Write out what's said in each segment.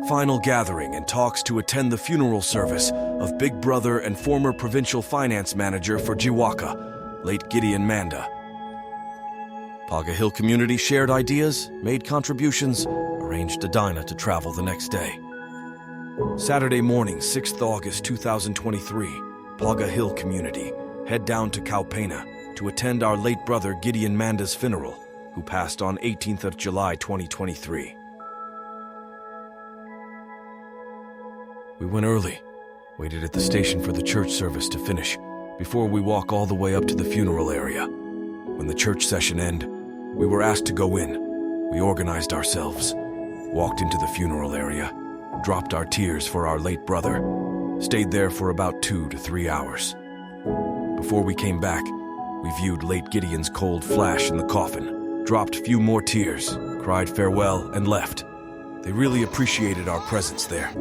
Final gathering and talks to attend the funeral service of Big Brother and former provincial finance manager for Jiwaka, late Gideon Manda. Paga Hill community shared ideas, made contributions, arranged a diner to travel the next day. Saturday morning, 6th August 2023, Paga Hill community head down to Kaupena to attend our late brother Gideon Manda's funeral, who passed on 18th of July 2023. We went early, waited at the station for the church service to finish, before we walk all the way up to the funeral area. When the church session ended, we were asked to go in. We organized ourselves, walked into the funeral area, dropped our tears for our late brother, stayed there for about 2 to 3 hours. Before we came back, we viewed late Gideon's cold flash in the coffin, dropped few more tears, cried farewell, and left. They really appreciated our presence there.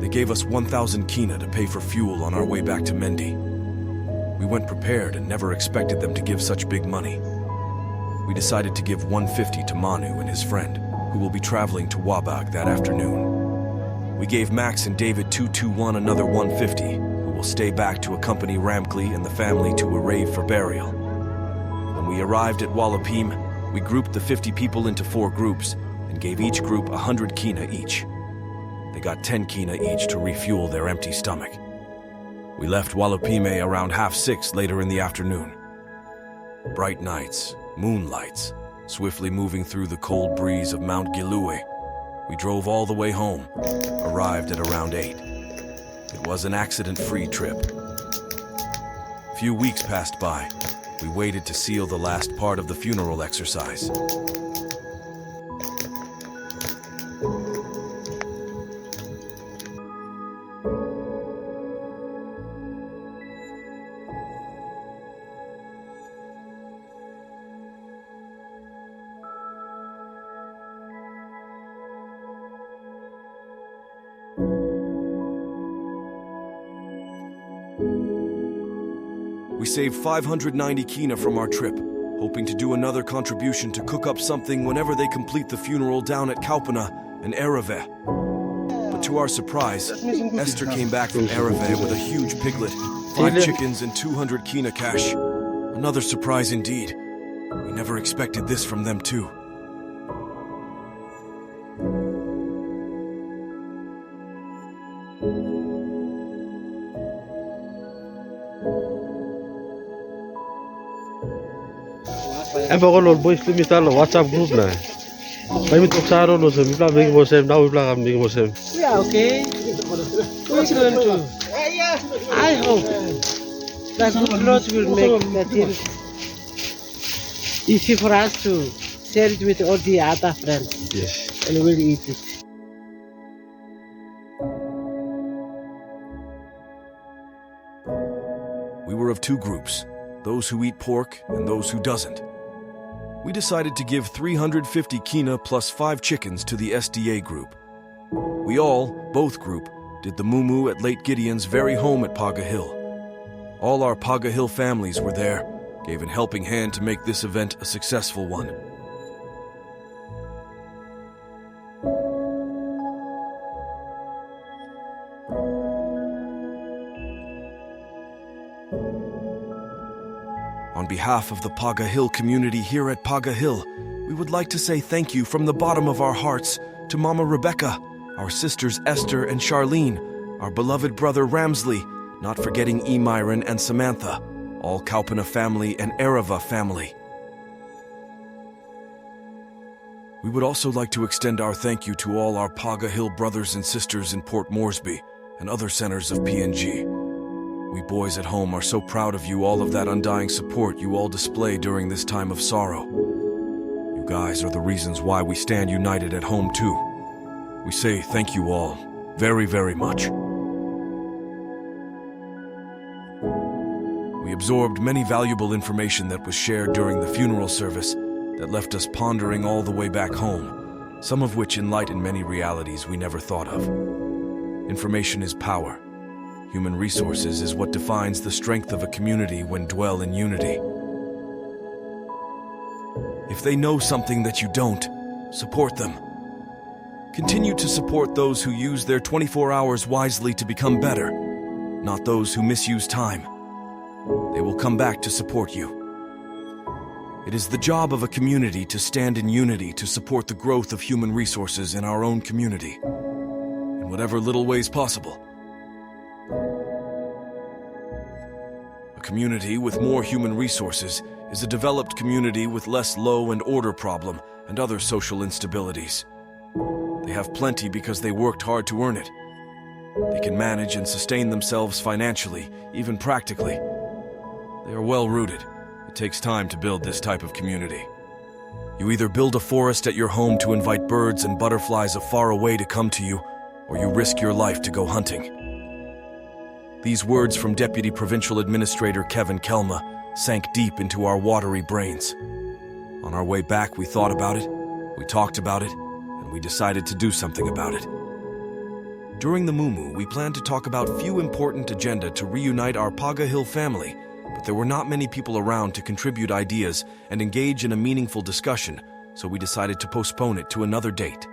They gave us 1,000 kina to pay for fuel on our way back to Mendi. We went prepared and never expected them to give such big money. We decided to give 150 to Manu and his friend, who will be traveling to Wabag that afternoon. We gave Max and David 221 another 150, who will stay back to accompany Ramkli and the family to a rave for burial. When we arrived at Walapim, we grouped the 50 people into 4 groups and gave each group 100 kina each. They got 10 kina each to refuel their empty stomach. We left Walapime around 6:30 later in the afternoon. Bright nights, moonlights, swiftly moving through the cold breeze of Mount Gilue. We drove all the way home, arrived at around 8. It was an accident-free trip. Few weeks passed by. We waited to seal the last part of the funeral exercise. We saved 590 kina from our trip, hoping to do another contribution to cook up something whenever they complete the funeral down at Kaupena and Ereve. But to our surprise, Esther came back from Ereve with a huge piglet, 5 chickens and 200 kina cash. Another surprise indeed. We never expected this from them too. Empogol boys to Mr. WhatsApp group na. Kami talk sa aron so bigla big mosem now bigla kami big mosem. Yeah, okay. Who's going to? I hope that good Lord will make that things easy for us to share it with all the other friends. Yes. And we'll eat it. We were of 2 groups, those who eat pork and those who doesn't. We decided to give 350 kina plus 5 chickens to the SDA group. We all, both group, did the mumu at late Gideon's very home at Paga Hill. All our Paga Hill families were there, gave a helping hand to make this event a successful one. On behalf of the Paga Hill community here at Paga Hill, we would like to say thank you from the bottom of our hearts to Mama Rebecca, our sisters Esther and Charlene, our beloved brother Ramsley, not forgetting Myron and Samantha, all Kaupena family and Ereva family. We would also like to extend our thank you to all our Paga Hill brothers and sisters in Port Moresby and other centers of PNG. We boys at home are so proud of you, all of that undying support you all display during this time of sorrow. You guys are the reasons why we stand united at home too. We say thank you all, very, very much. We absorbed many valuable information that was shared during the funeral service that left us pondering all the way back home, some of which enlighten many realities we never thought of. Information is power. Human resources is what defines the strength of a community when dwell in unity. If they know something that you don't, support them. Continue to support those who use their 24 hours wisely to become better, not those who misuse time. They will come back to support you. It is the job of a community to stand in unity to support the growth of human resources in our own community, in whatever little ways possible. A community with more human resources is a developed community with less law and order problem and other social instabilities. They have plenty because they worked hard to earn it. They can manage and sustain themselves financially, even practically. They are well-rooted. It takes time to build this type of community. You either build a forest at your home to invite birds and butterflies afar away to come to you, or you risk your life to go hunting. These words from Deputy Provincial Administrator Kevin Kelma sank deep into our watery brains. On our way back, we thought about it, we talked about it, and we decided to do something about it. During the Mumu, we planned to talk about few important agenda to reunite our Paga Hill family, but there were not many people around to contribute ideas and engage in a meaningful discussion, so we decided to postpone it to another date.